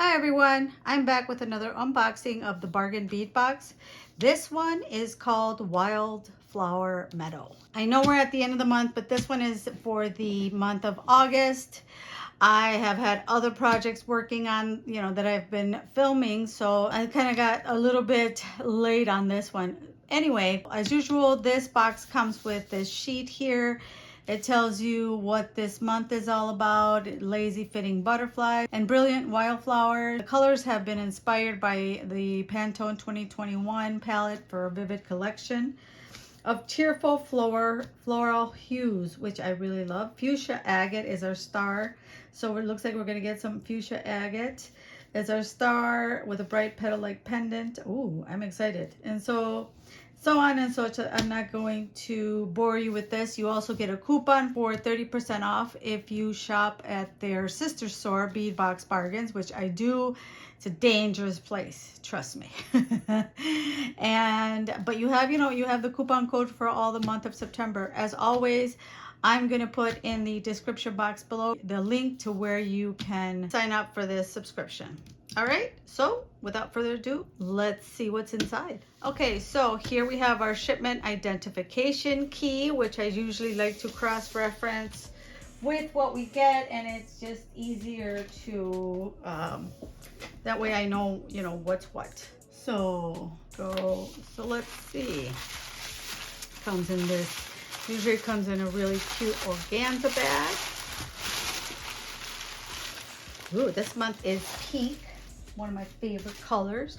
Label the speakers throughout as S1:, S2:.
S1: Hi everyone, I'm back with another unboxing of the bargain bead box. This one is called Wildflower Meadow. I know we're at the end of the month, but this one is for the month of August. I have had other projects working on, that I've been filming, so I kind of got a little bit late on this one. Anyway, as usual, this box comes with this sheet here. It tells you what this month is all about, lazy fitting butterfly and brilliant wildflower. The colors have been inspired by the Pantone 2021 palette for a vivid collection of cheerful floral hues, which I really love. Fuchsia agate is our star. So it looks like we're gonna get some fuchsia agate as our star with a bright petal-like pendant. Ooh, I'm excited. And so on and so forth. I'm not going to bore you with this. You also get a coupon for 30% off if you shop at their sister store, Bead Box Bargains, which I do. It's a dangerous place, trust me. But you have the coupon code for all the month of September. As always, I'm going to put in the description box below the link to where you can sign up for this subscription. All right, so without further ado, let's see what's inside. Okay, so here we have our shipment identification key, which I usually like to cross-reference with what we get, and it's just easier to, that way I know, what's what. So let's see. Comes in this, usually comes in a really cute organza bag. Ooh, this month is pink, one of my favorite colors.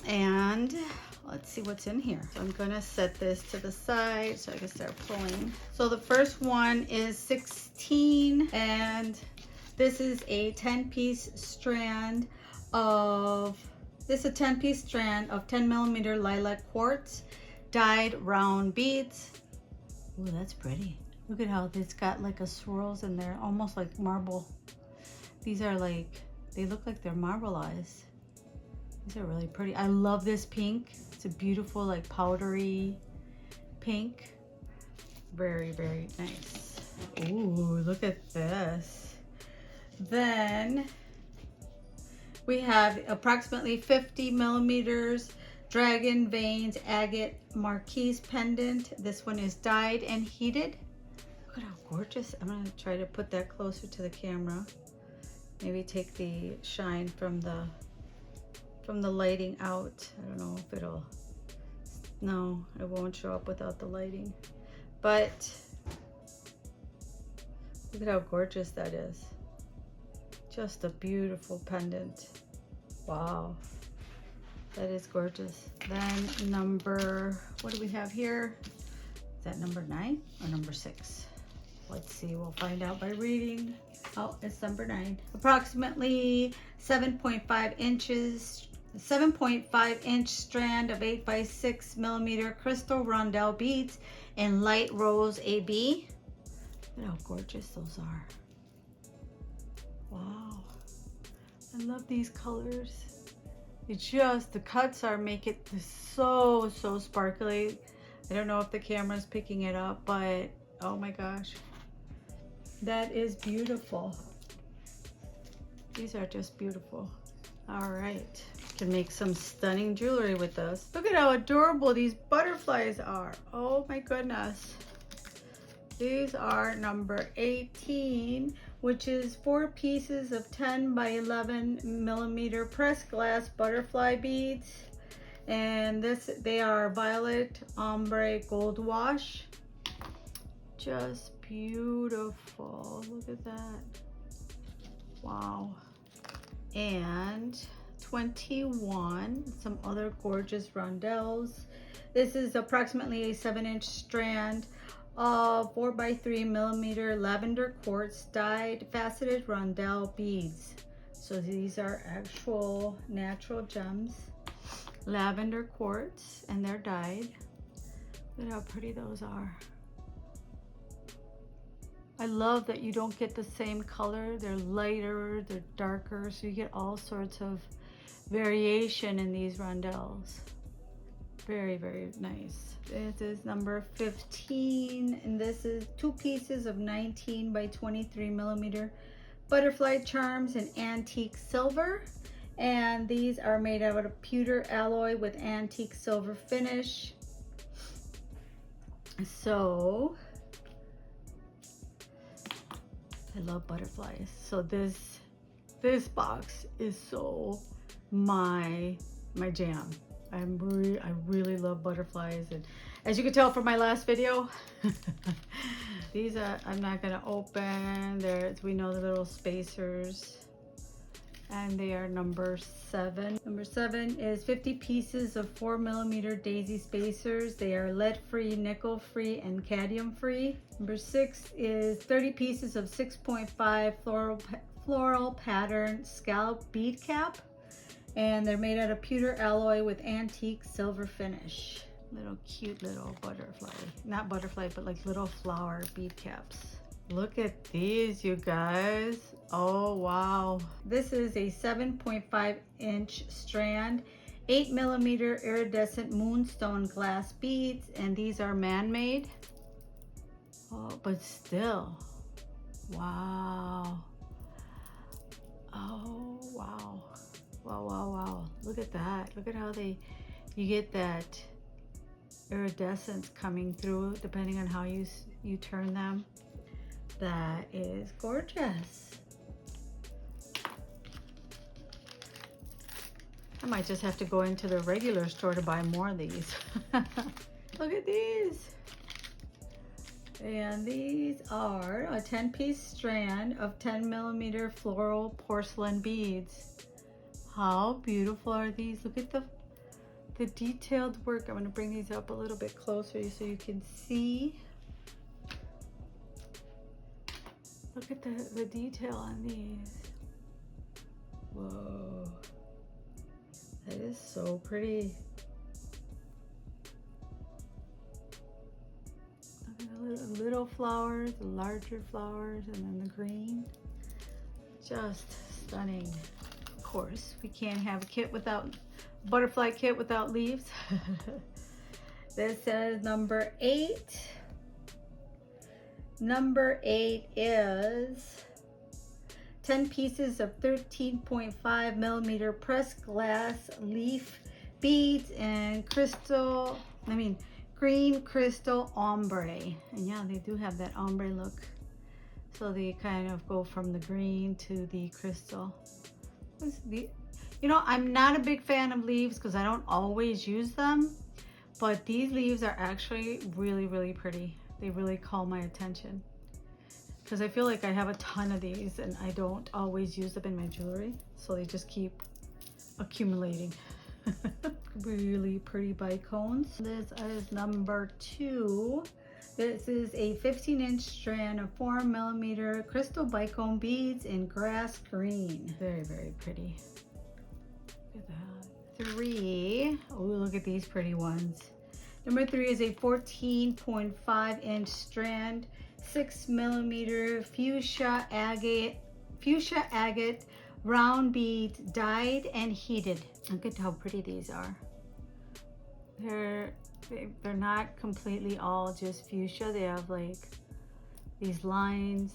S1: And let's see what's in here. So I'm gonna set this to the side so I can start pulling. So the first one is 16, and this is a 10-piece strand of, 10mm lilac quartz dyed round beads. Ooh, that's pretty. Look at how it's got like a swirls in there, almost like marble. These are like, they look like they're marbleized. These are really pretty. I love this pink. It's a beautiful, like powdery pink. Very, very nice. Ooh, look at this. Then we have approximately 50mm dragon veins agate Marquise pendant. This one is dyed and heated. Look at how gorgeous. I'm gonna try to put that closer to the camera. Maybe take the shine from the lighting out. I don't know if it'll, no, it won't show up without the lighting. But look at how gorgeous that is. Just a beautiful pendant. Wow, that is gorgeous. Then number, what do we have here? Is that number 9 or number 6? Let's see, we'll find out by reading. Oh, it's number 9. Approximately 7.5 inch strand of 8x6mm crystal Rondelle beads in light rose AB. Look at how gorgeous those are. Wow, I love these colors. It's just, the cuts make it so sparkly. I don't know if the camera's picking it up, but oh my gosh, that is beautiful. These are just beautiful. All right, can make some stunning jewelry with those. Look at how adorable these butterflies are. Oh my goodness. These are number 18, which is 4 pieces of 10x11mm pressed glass butterfly beads. And they are violet ombre gold wash. Just beautiful. Look at that. Wow. And 21, some other gorgeous rondelles. This is approximately a 7-inch strand of 4x3mm lavender quartz dyed faceted rondelle beads. So these are actual natural gems, lavender quartz, and they're dyed. Look at how pretty those are. I love that you don't get the same color. They're lighter, they're darker, so you get all sorts of variation in these rondelles. Very, very nice. This is number 15, and this is 2 pieces of 19x23mm butterfly charms in antique silver. And these are made out of pewter alloy with antique silver finish. So I love butterflies. So this box is so my jam. I really love butterflies, and as you can tell from my last video, these are, I'm not gonna open. There's, we know the little spacers, and they are number 7. Number 7 is 50 pieces of 4mm daisy spacers. They are lead-free, nickel-free, and cadmium-free. Number 6 is 30 pieces of 6.5 floral pattern scallop bead cap, and they're made out of pewter alloy with antique silver finish. Little cute little butterfly, not butterfly, but like little flower bead caps. Look at these, you guys. Oh wow, this is a 7.5-inch strand 8mm iridescent moonstone glass beads, and these are man-made. Oh, but still, wow. Oh wow, wow, wow, wow. Look at that. Look at how you get that iridescence coming through depending on how you turn them. That is gorgeous. I might just have to go into the regular store to buy more of these. Look at these. And these are a 10-piece strand of 10mm floral porcelain beads. How beautiful are these? Look at the detailed work. I'm going to bring these up a little bit closer so you can see. Look at the detail on these. Whoa. That is so pretty. Look at the little flowers, the larger flowers, and then the green. Just stunning. Of course, we can't have a kit without butterfly kit without leaves. This says number 8. Number 8 is 10 pieces of 13.5mm pressed glass leaf beads and green crystal ombre. And yeah, they do have that ombre look. So they kind of go from the green to the crystal. You know, I'm not a big fan of leaves because I don't always use them, but these leaves are actually really, really pretty. They really call my attention because I feel like I have a ton of these and I don't always use them in my jewelry, so they just keep accumulating. Really pretty bicones. This is number 2. This is a 15-inch strand of 4mm crystal bicone beads in grass green. Very, very pretty. Look at that. 3. Oh, look at these pretty ones. Number 3 is a 14.5-inch strand, 6mm fuchsia agate round beads, dyed and heated. Look at how pretty these are. They're not completely all just fuchsia. They have like these lines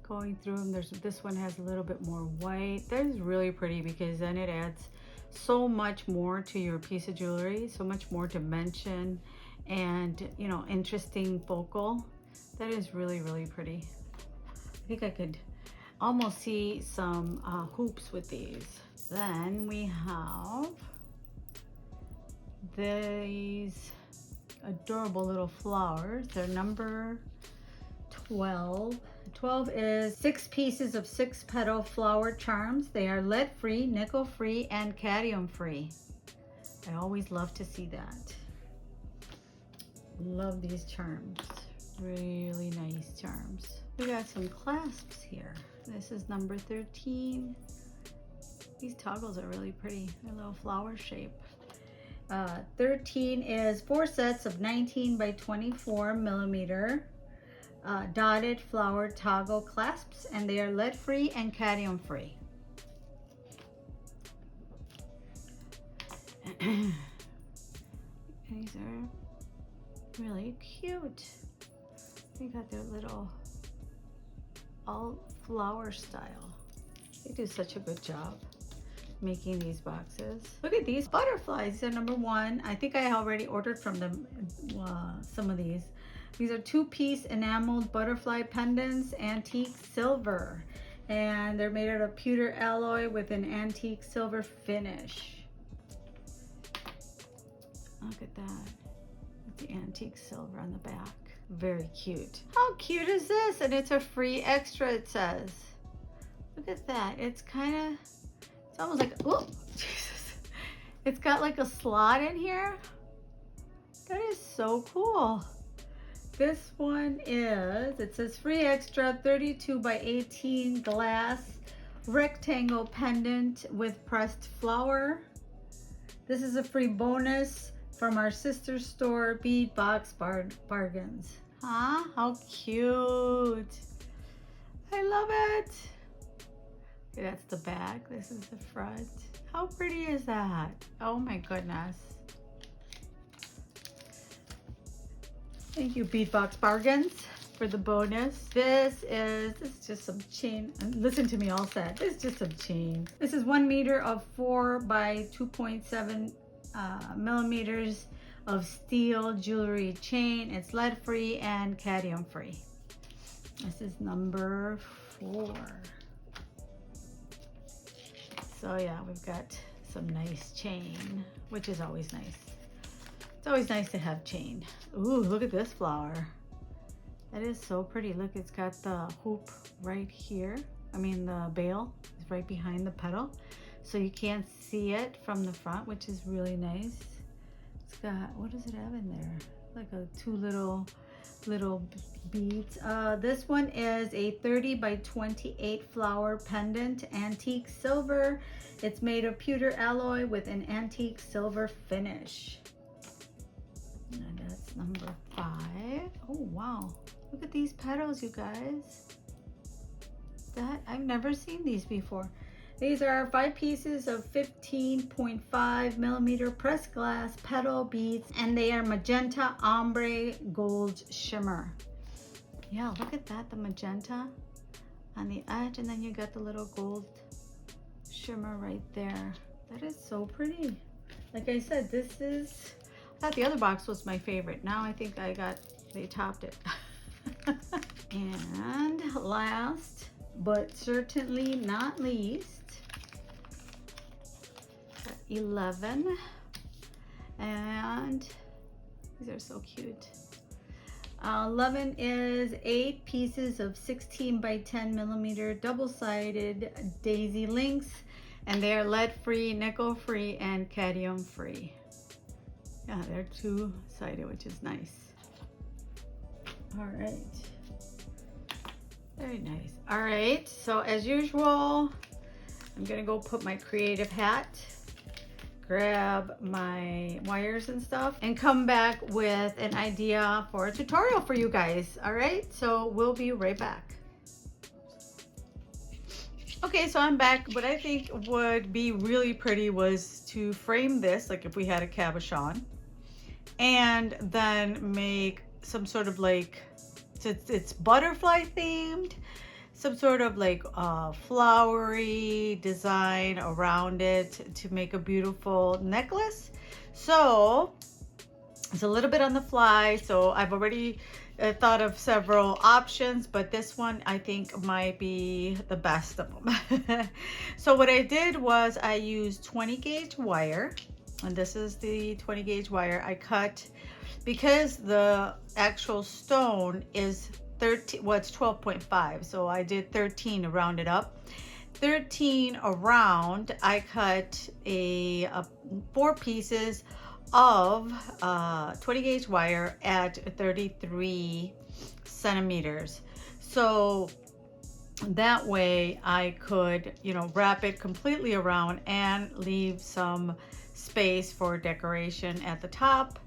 S1: going through them. This one has a little bit more white. That is really pretty because then it adds so much more to your piece of jewelry, so much more dimension and, you know, interesting focal. That is really, really pretty. I think I could almost see some hoops with these. Then we have these adorable little flowers. They're number 12. 12 is 6 pieces of 6-petal flower charms. They are lead-free, nickel-free, and cadmium-free. I always love to see that. Love these charms. Really nice charms. We got some clasps here. This is number 13. These toggles are really pretty. They're a little flower shape. 13 is 4 sets of 19 by 24mm dotted flower toggle clasps, and they are lead-free and cadmium-free. These are really cute. They got their little all flower style. They do such a good job making these boxes. Look at these butterflies. They're number one. I think I already ordered from them some of these. These are 2-piece enameled butterfly pendants, antique silver. And they're made out of pewter alloy with an antique silver finish. Look at that. The antique silver on the back. Very cute. How cute is this? And it's a free extra, it says. Look at that. It's kind of, it's almost like, oh, Jesus. It's got like a slot in here. That is so cool. This one is, it says free extra 32 by 18 glass rectangle pendant with pressed flower. This is a free bonus from our sister store, Bead Box Bargains. Huh? How cute. I love it. Okay, that's the back. This is the front. How pretty is that? Oh my goodness. Thank you, Bead Box Bargains, for the bonus. This is just some chain. Listen to me, all set. This is just some chain. This is 1 meter of 4 by 2.7 millimeters of steel jewelry chain. It's lead free and cadmium free. This is number 4. So yeah, we've got some nice chain, which is always nice. It's always nice to have chain. Ooh, look at this flower. That is so pretty. Look, it's got the hoop right here. I mean, the bail is right behind the petal. So you can't see it from the front, which is really nice. It's got, what does it have in there? Like two little beads. This one is a 30 by 28 flower pendant, antique silver. It's made of pewter alloy with an antique silver finish. And that's number 5. Oh wow, look at these petals, you guys. That, I've never seen these before. These are 5 pieces of 15.5 millimeter pressed glass petal beads, and they are magenta ombre gold shimmer. Yeah, look at that, the magenta on the edge, and then you got the little gold shimmer right there. That is so pretty. Like I said, this is, I thought the other box was my favorite. Now I think they topped it. And last, but certainly not least, 11, and these are so cute. 11 is 8 pieces of 16 by 10 millimeter double-sided daisy links, and they are lead free, nickel free, and cadmium free. Yeah, they're 2-sided, which is nice. All right, very nice. All right, so as usual, I'm gonna go put my creative hat, grab my wires and stuff, and come back with an idea for a tutorial for you guys. All right, so we'll be right back. Okay, so I'm back. What I think would be really pretty was to frame this, like if we had a cabochon, and then make some sort of like, it's butterfly themed, some sort of like flowery design around it to make a beautiful necklace. So it's a little bit on the fly, so I've already thought of several options, but this one I think might be the best of them. So what I did was I used 20 gauge wire, and this is the 20 gauge wire I cut, because the actual stone is 13, well, it's 12.5, so I did 13 to round it up. 13 around, I cut a 4 pieces of 20 gauge wire at 33 centimeters. So that way I could, you know, wrap it completely around and leave some space for decoration at the top.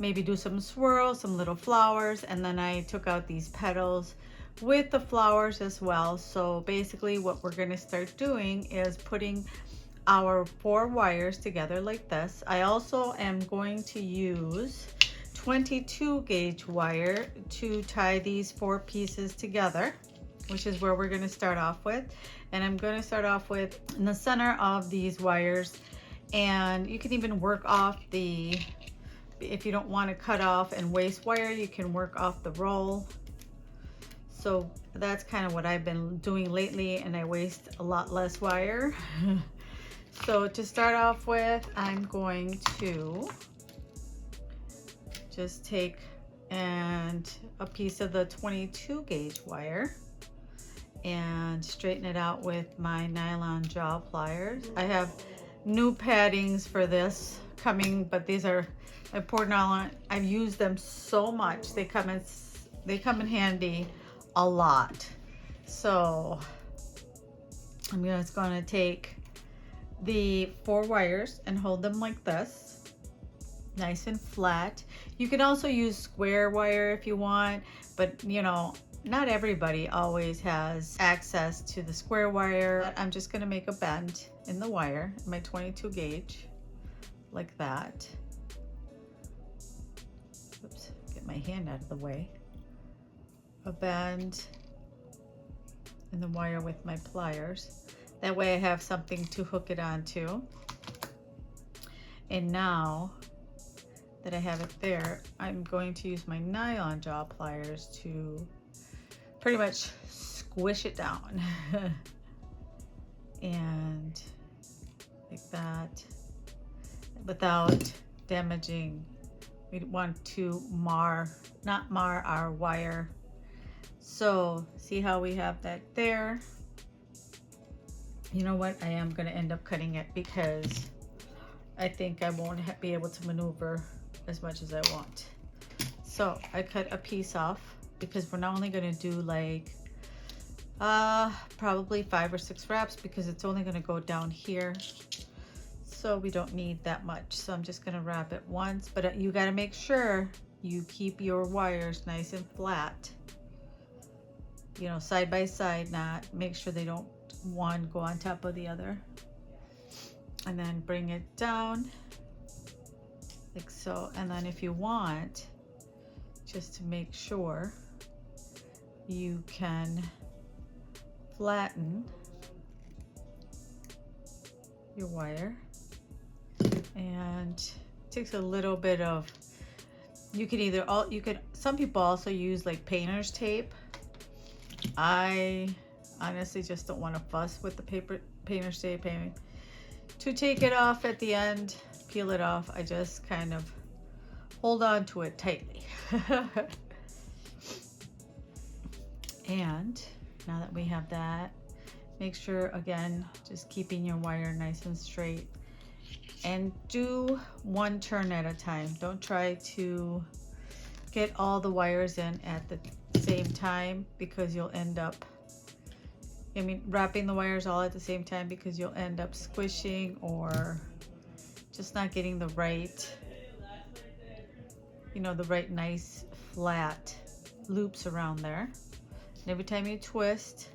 S1: Maybe do some swirls, some little flowers, and then I took out these petals with the flowers as well. So basically what we're going to start doing is putting our 4 wires together like this. I also am going to use 22 gauge wire to tie these 4 pieces together. which is where we're going to start off with. And I'm going to start off with in the center of these wires. And you can even work off the, if you don't want to cut off and waste wire, you can work off the roll. So that's kind of what I've been doing lately, and I waste a lot less wire. So to start off with, I'm going to just take a piece of the 22 gauge wire and straighten it out with my nylon jaw pliers. I have new paddings for this coming, but these are my Pendant. I've used them so much. They come in handy a lot. So I'm just going to take the 4 wires and hold them like this, nice and flat. You can also use square wire if you want, but you know, not everybody always has access to the square wire. I'm just going to make a bend in the wire, my 22 gauge, like that. Oops, get my hand out of the way. A bend in the wire with my pliers. That way I have something to hook it onto. And now that I have it there, I'm going to use my nylon jaw pliers to pretty much squish it down. And like that, without damaging. We want to not mar our wire. So see how we have that there? You know what? I am going to end up cutting it because I think I won't be able to maneuver as much as I want. So I cut a piece off because we're not only going to do like probably 5 or 6 wraps because it's only going to go down here. So we don't need that much. So I'm just going to wrap it once, but you got to make sure you keep your wires nice and flat. You know, side by side, not make sure they don't one go on top of the other. And then bring it down like so. And then if you want, just to make sure, you can flatten your wire. And it takes a little bit of, you could some people also use like painter's tape. I honestly just don't want to fuss with the painter's tape. To take it off at the end, peel it off, I just kind of hold on to it tightly. And now that we have that, make sure again, just keeping your wire nice and straight, and do one turn at a time. Don't try to get all the wires in at the same time because you'll end up, wrapping the wires all at the same time because you'll end up squishing or just not getting the right, the right nice flat loops around there. And every time you twist,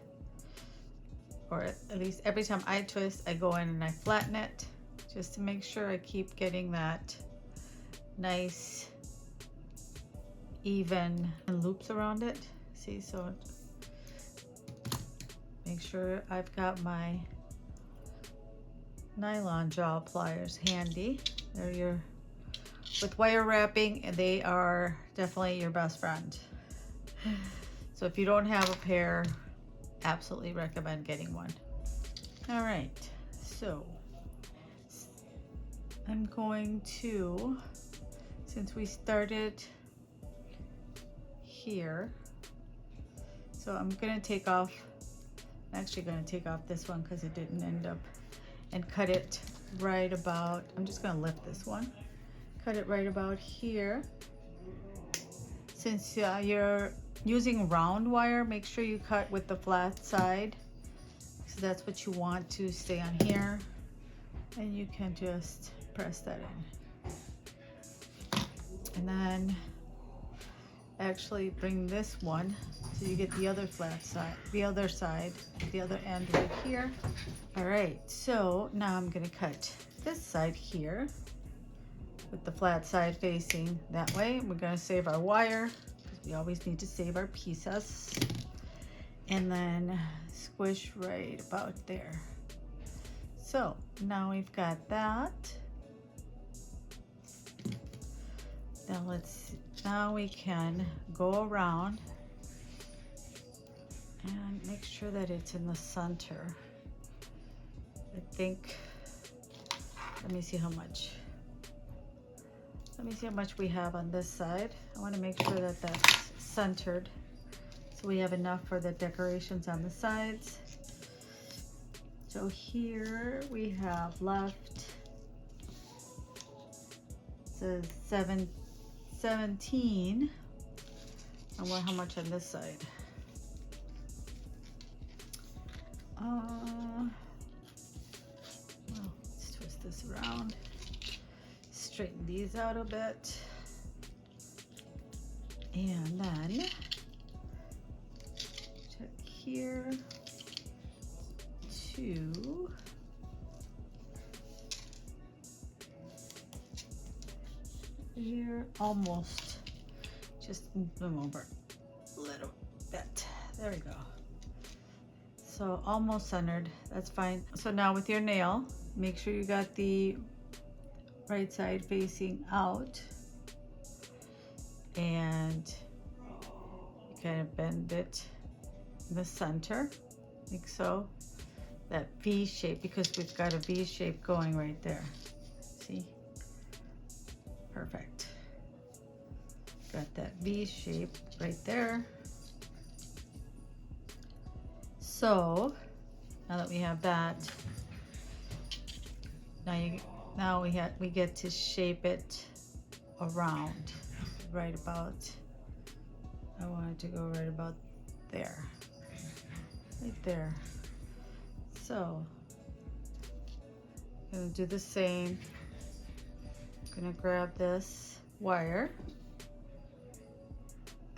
S1: or at least every time I twist, I go in and I flatten it just to make sure I keep getting that nice even loops around it. See, so make sure I've got my nylon jaw pliers handy. They're with wire wrapping, and they are definitely your best friend. So if you don't have a pair, absolutely recommend getting one. All right, so I'm going to, since we started here, so I'm going to take off, I'm actually going to take off this one because it didn't end up, and cut it right about, I'm just going to lift this one, cut it right about here. Since you're using round wire, make sure you cut with the flat side, because that's what you want to stay on here, and you can just press that in. And then actually bring this one so you get the other flat side, the other end right here. All right, so now I'm going to cut this side here with the flat side facing that way. We're going to save our wire because we always need to save our pieces. and then squish right about there. So now we've got that. Now we can go around and make sure that it's in the center. I think, let me see how much we have on this side. I want to make sure that that's centered so we have enough for the decorations on the sides. So here we have left, it says 17. I wonder how much on this side. Well, let's twist this around, straighten these out a bit, and then check here to here, almost, just move them over a little bit. There we go. So almost centered, that's fine. So now with your nail, make sure you got the right side facing out, and you kind of bend it in the center, like so. That V shape, because we've got a V shape going right there. See? Perfect. Got that V shape right there. So now that we have that, now we get to shape it around right about. I want it to go right about there, right there. So I'm gonna do the same. I'm gonna grab this wire,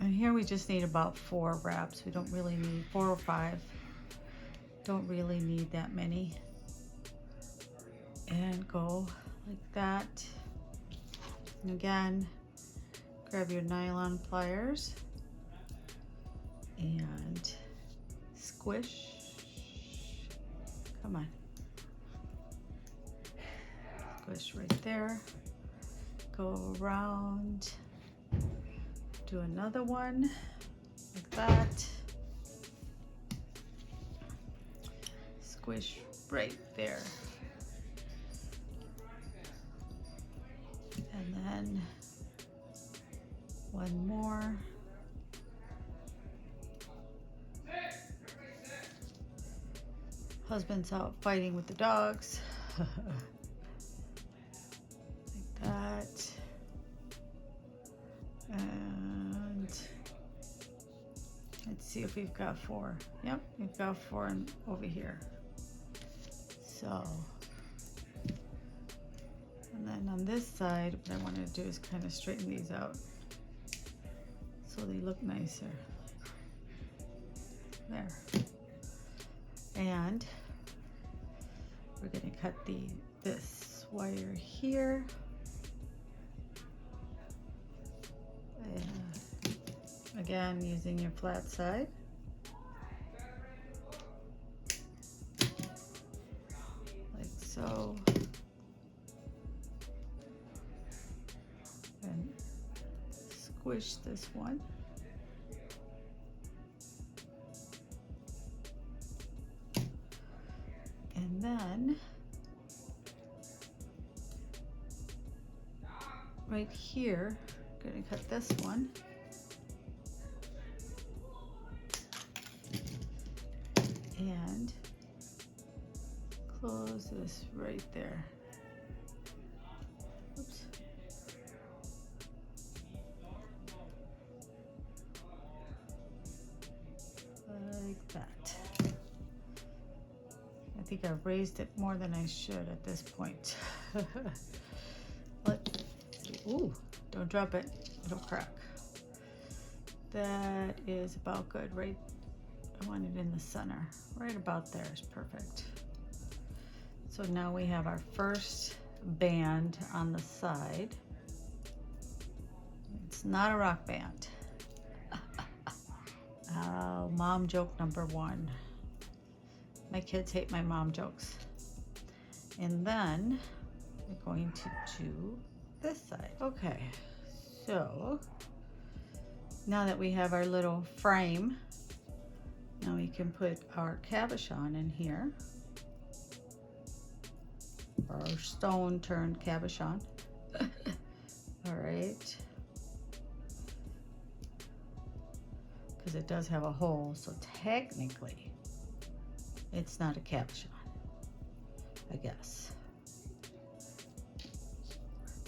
S1: and here we just need about 4 wraps. We don't really need 4 or 5. Don't really need that many. And go like that. And again, grab your nylon pliers and squish. Come on. Squish right there. Go around. Do another one like that. Squish right there. And then one more. Husband's out fighting with the dogs. Like that. And let's see if we've got 4. Yep, we've got 4 over here. So, and then on this side, what I want to do is kind of straighten these out so they look nicer. There. And we're going to cut this wire here. And again, using your flat side. Like so. And squish this one. And then right here, I'm going to cut this one. And close this right there. Oops. Like that. I think I've raised it more than I should at this point. Let's see. Ooh, don't drop it. It'll crack. That is about good, right? I want it in the center. Right about there is perfect. So now we have our first band on the side. It's not a rock band. Mom joke number 1. My kids hate my mom jokes. And then we're going to do this side. Okay, so now that we have our little frame, now we can put our cabochon in here. Our stone turned cabochon. All right. Because it does have a hole, so technically it's not a cabochon, I guess.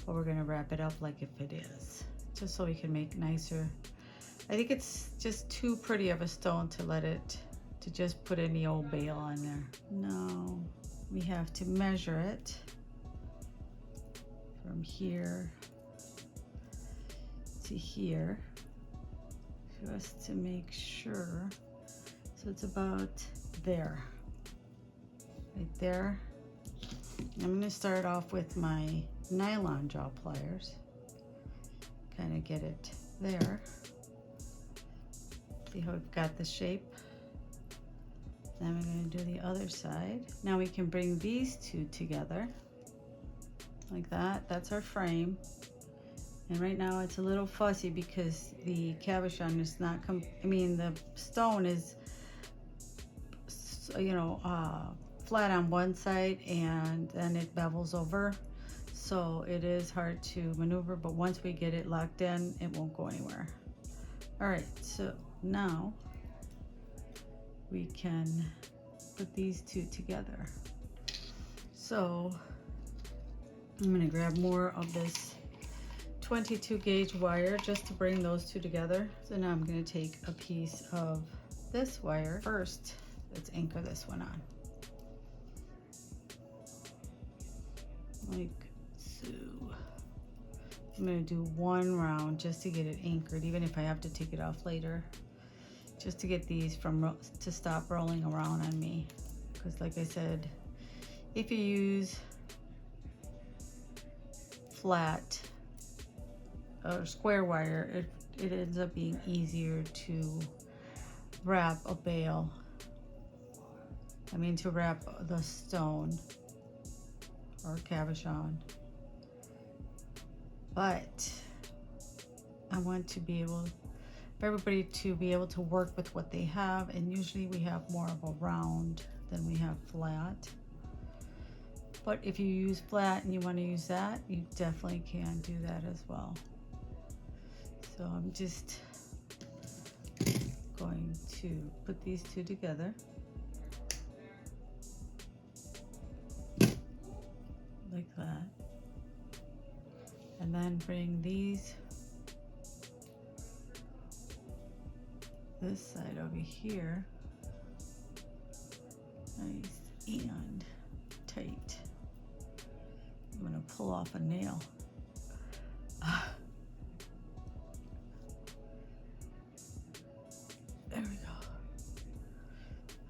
S1: But we're gonna wrap it up like if it is, just so we can make nicer. I think it's just too pretty of a stone to let it, to just put any old bale on there. No, we have to measure it from here to here, just to make sure. So it's about there, right there. I'm going to start off with my nylon jaw pliers, kind of get it there. See how we've got the shape? Then we're going to do the other side. Now we can bring these two together like that. That's our frame. And right now it's a little fussy because the cabochon is not, the stone is, you know, flat on one side and then it bevels over. So it is hard to maneuver, but once we get it locked in, it won't go anywhere. All right, so now we can put these two together. So I'm gonna grab more of this 22 gauge wire just to bring those two together. So now I'm gonna take a piece of this wire. First, let's anchor this one on. Like so. I'm gonna do one round just to get it anchored, even if I have to take it off later, just to get these to stop rolling around on me. Because like I said, if you use flat or square wire, it ends up being easier to wrap a bale. To wrap the stone or cabochon. But I want to be able for everybody to be able to work with what they have, and usually we have more of a round than we have flat. But if you use flat and you want to use that, you definitely can do that as well. So I'm just going to put these two together like that, and then bring these this side over here nice and tight. I'm gonna pull off a nail. There we go.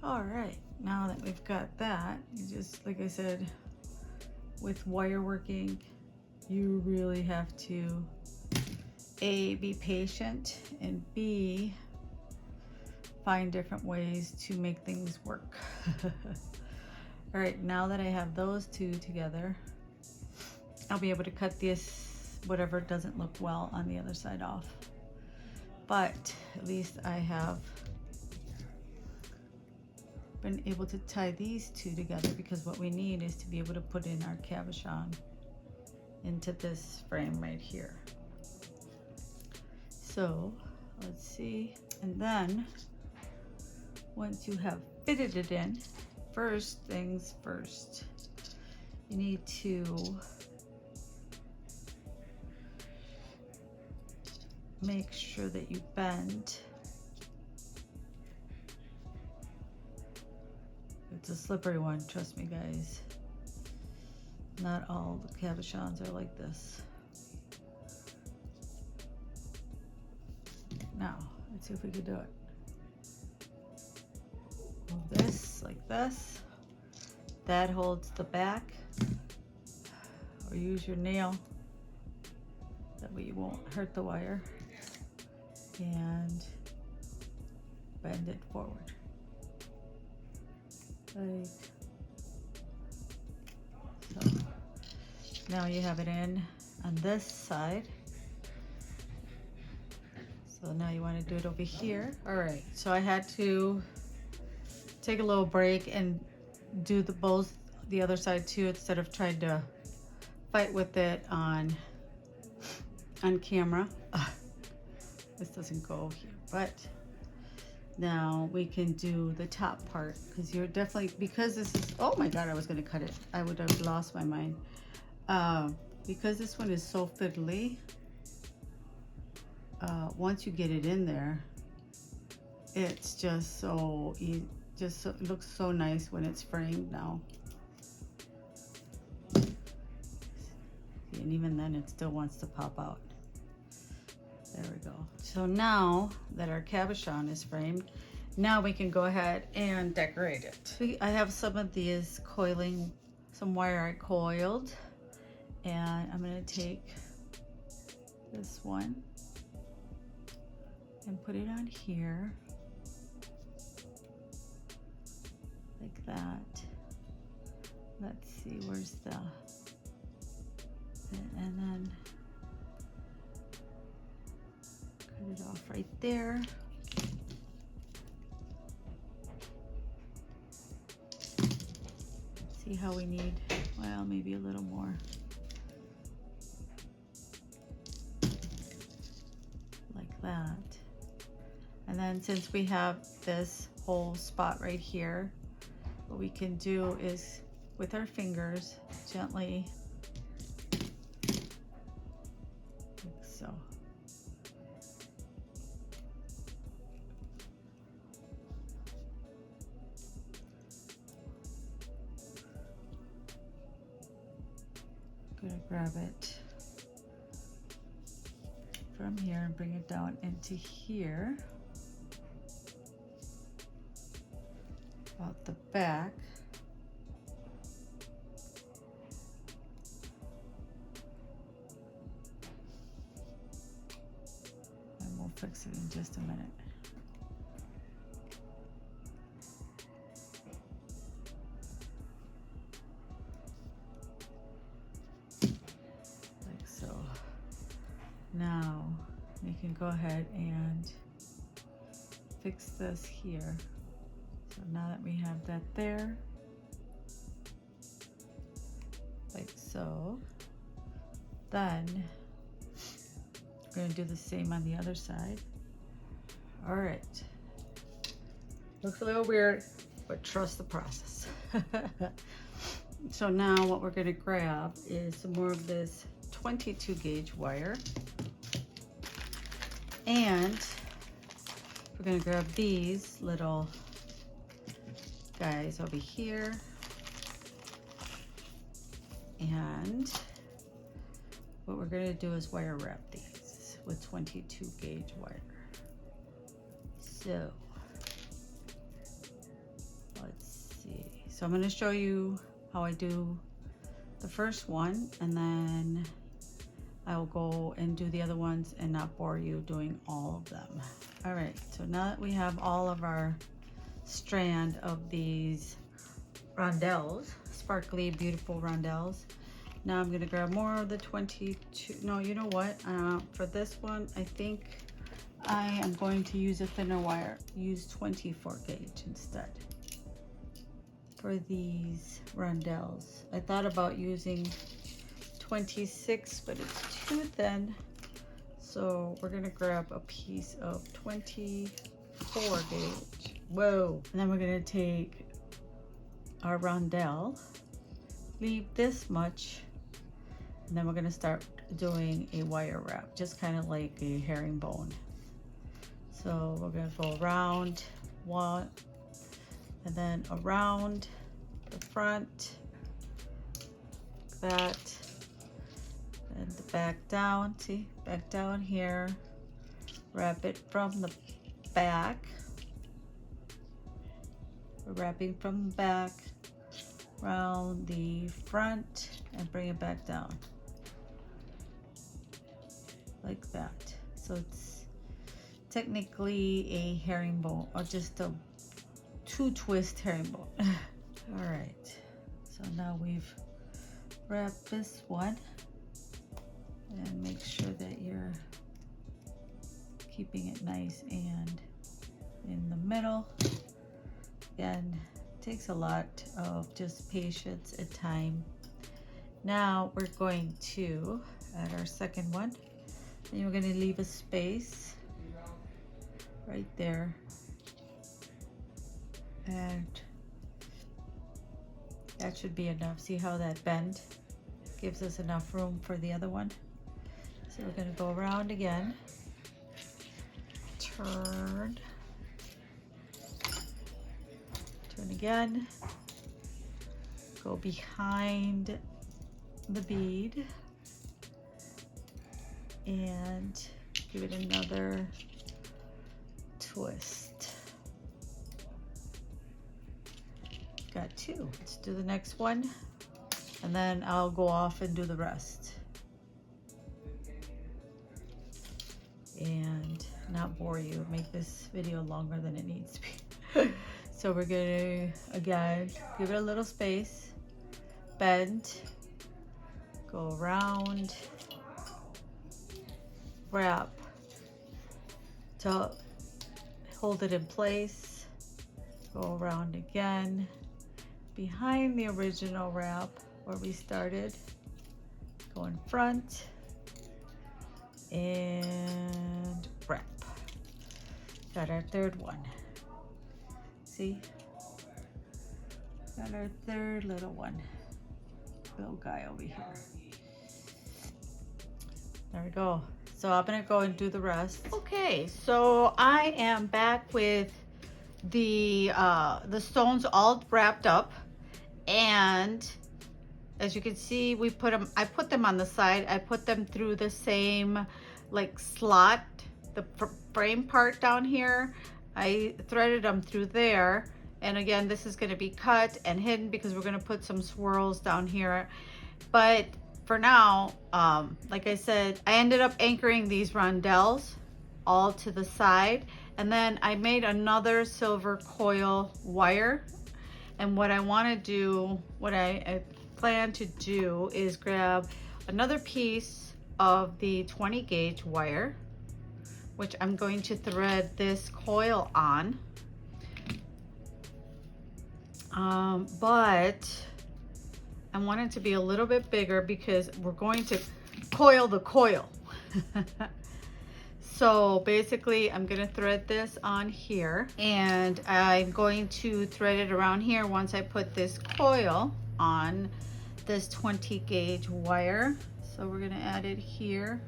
S1: All right, now that we've got that, you just, like I said, with wire working, you really have to A, be patient, and B, find different ways to make things work. All right, now that I have those two together, I'll be able to cut this, whatever doesn't look well on the other side, off. But at least I have been able to tie these two together, because what we need is to be able to put in our cabochon into this frame right here. So let's see. And then once you have fitted it in, first things first, you need to make sure that you bend. It's a slippery one, trust me guys. Not all the cabochons are like this. Now, let's see if we can do it. Move this like this. That holds the back. Or use your nail. That way you won't hurt the wire. And bend it forward. Like so. Now you have it in on this side. So now you want to do it over here. All right, so I had to take a little break and do the other side too, instead of trying to fight with it on camera. This doesn't go here, but now we can do the top part, because you're definitely, because this is, oh my god, I was going to cut it. I would have lost my mind. Because this one is so fiddly, once you get it in there, it's just so easy. It looks so nice when it's framed now. And even then it still wants to pop out. There we go. So now that our cabochon is framed, now we can go ahead and decorate it. I have some of these coiling, some wire I coiled, and I'm gonna take this one and put it on here like that. Let's see, where's the, and then cut it off right there. See how we need, well, maybe a little more. Like that. And then since we have this whole spot right here, what we can do is with our fingers gently, like so. I'm gonna grab it from here and bring it down into here, about the back. And we'll fix it in just a minute. Like so. Now we can go ahead and fix this here. So now that we have that there, like so, then we're going to do the same on the other side. All right. Looks a little weird, but trust the process. So now what we're going to grab is some more of this 22 gauge wire. And we're going to grab these little guys over here, and what we're going to do is wire wrap these with 22 gauge wire. So let's see. So I'm going to show you how I do the first one, and then I will go and do the other ones and not bore you doing all of them. All right, so now that we have all of our strand of these rondelles, sparkly, beautiful rondelles. Now I'm gonna grab more of the 22, no, you know what? For this one, I think I am going to use a thinner wire, use 24 gauge instead. For these rondelles, I thought about using 26, but it's too thin. So we're gonna grab a piece of 24 gauge. Whoa. And then we're gonna take our rondelle, leave this much, and then we're gonna start doing a wire wrap, just kind of like a herringbone. So we're gonna go around one, and then around the front, like that, and the back down, see, back down here, wrap it from the back. We're wrapping from the back around the front and bring it back down like that. So it's technically a herringbone, or just a 2-twist herringbone. All right, so now we've wrapped this one, and make sure that you're keeping it nice and in the middle. Again, it takes a lot of just patience and time. Now we're going to add our second one, and you're going to leave a space right there, and that should be enough. See how that bend gives us enough room for the other one? So we're going to go around again, turn again, go behind the bead and give it another twist. Got 2. Let's do the next one, and then I'll go off and do the rest and not bore you, make this video longer than it needs to be. So we're gonna, again, give it a little space, bend, go around, wrap to hold it in place, go around again, behind the original wrap where we started, go in front, and wrap. Got our third one. See? Got our third little one. Little guy over here. There we go. So I'm gonna go and do the rest. Okay, so I am back with the stones all wrapped up, and as you can see, we put them. I put them on the side. I put them through the same like slot, the frame part down here. I threaded them through there, and again, this is going to be cut and hidden because we're going to put some swirls down here. But for now, like I said, I ended up anchoring these rondelles all to the side, and then I made another silver coil wire. And what I want to do, what I plan to do is grab another piece of the 20 gauge wire, which I'm going to thread this coil on. But I want it to be a little bit bigger because we're going to coil the coil. So basically I'm gonna thread this on here, and I'm going to thread it around here once I put this coil on this 20 gauge wire. So we're gonna add it here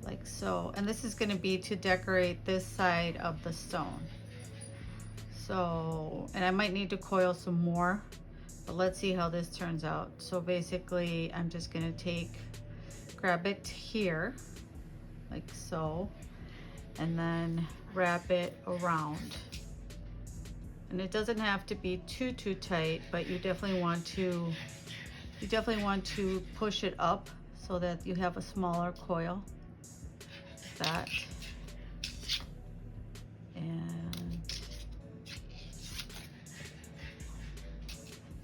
S1: like so, and this is going to be to decorate this side of the stone. So, and I might need to coil some more, but let's see how this turns out. So basically I'm just going to grab it here like so, and then wrap it around. And it doesn't have to be too tight, but you definitely want to push it up so that you have a smaller coil. That, and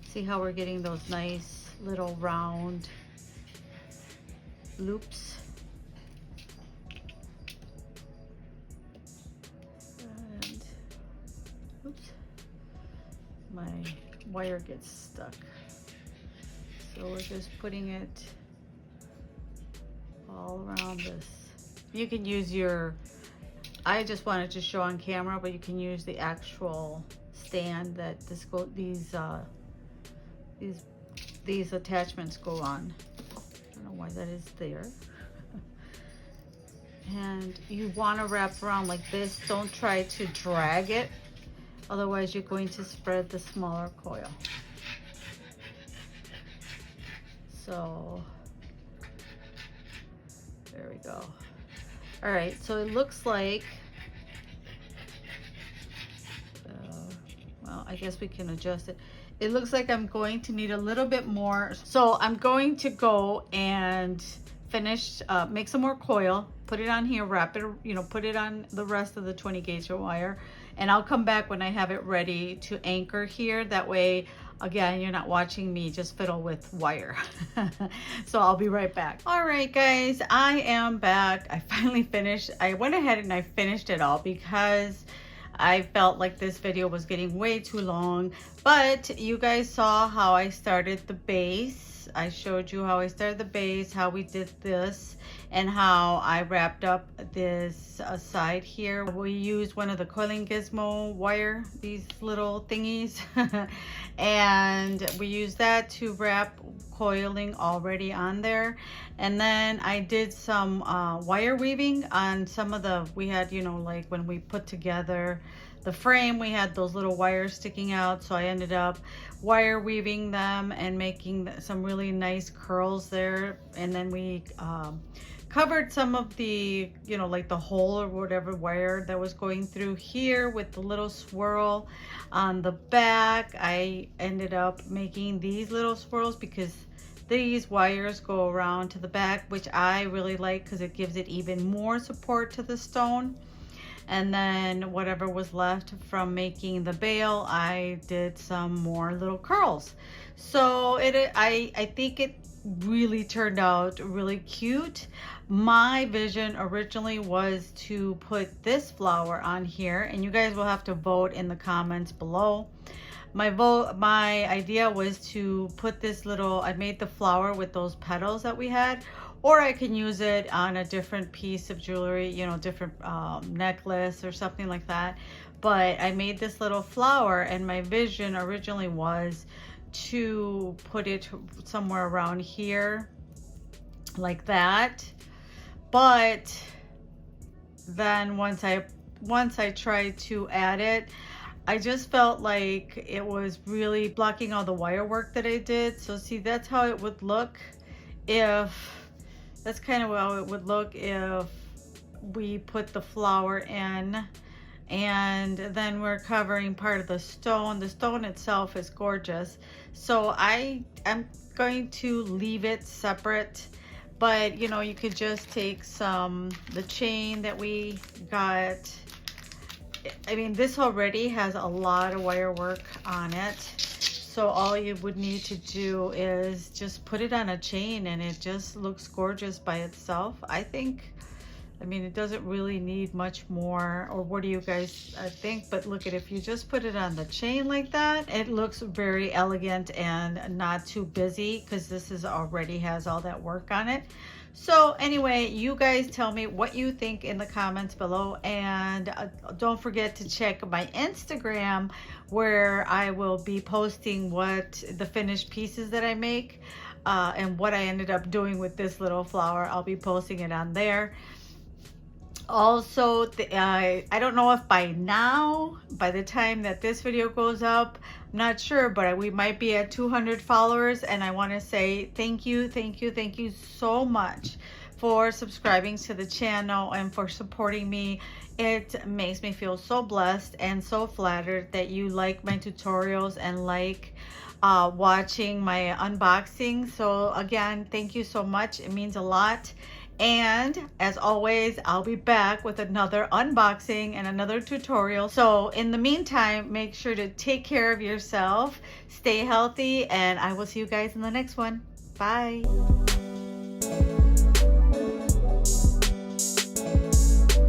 S1: see how we're getting those nice little round loops. And oops, my wire gets stuck, so we're just putting it all around this. You can use I just wanted to show on camera, but you can use the actual stand that these attachments go on. I don't know why that is there. And you want to wrap around like this. Don't try to drag it, otherwise you're going to spread the smaller coil. So there we go. All right, so it looks like, well, I guess we can adjust it. It looks like I'm going to need a little bit more. So I'm going to go and finish, make some more coil, put it on here, wrap it, you know, put it on the rest of the 20 gauge wire, and I'll come back when I have it ready to anchor here. That way, again, you're not watching me just fiddle with wire. So I'll be right back. All right, guys, I am back. I finally finished. I went ahead and I finished it all because I felt like this video was getting way too long, but you guys saw how I started the base. I showed you how I started the base, how we did this, and how I wrapped up this side here. We used one of the coiling gizmo wire, these little thingies, and we used that to wrap coiling already on there. And then I did some wire weaving on some of the, we had, you know, like when we put together the frame, we had those little wires sticking out, so I ended up wire weaving them and making some really nice curls there. And then we covered some of the, you know, like the hole or whatever wire that was going through here with the little swirl on the back. I ended up making these little swirls because these wires go around to the back, which I really like because it gives it even more support to the stone. And then whatever was left from making the bail, I did some more little curls. So I think it really turned out really cute. My vision originally was to put this flower on here, and you guys will have to vote in the comments below. My idea was to put this little, I made the flower with those petals that we had, or I can use it on a different piece of jewelry, you know, different necklace or something like that. But I made this little flower, and my vision originally was to put it somewhere around here like that. But then once I tried to add it, I just felt like it was really blocking all the wire work that I did. So see, that's how it would look if, that's kind of how it would look if we put the flower in, and then we're covering part of the stone. The stone itself is gorgeous. So I am going to leave it separate, but you know, you could just take the chain that we got. I mean, this already has a lot of wire work on it. So all you would need to do is just put it on a chain, and it just looks gorgeous by itself, I think. I mean, it doesn't really need much more, or what do you guys think? But look at, if you just put it on the chain like that, it looks very elegant and not too busy, because this is already has all that work on it. So anyway, you guys tell me what you think in the comments below, and don't forget to check my Instagram, where I will be posting what the finished pieces that I make and what I ended up doing with this little flower. I'll be posting it on there. Also, I don't know if by now, by the time that this video goes up, I'm not sure, but we might be at 200 followers, and I want to say thank you so much for subscribing to the channel and for supporting me. It makes me feel so blessed and so flattered that you like my tutorials and like watching my unboxing. So again, thank you so much. It means a lot. And as always, I'll be back with another unboxing and another tutorial. So in the meantime, make sure to take care of yourself, stay healthy, and I will see you guys in the next one. Bye.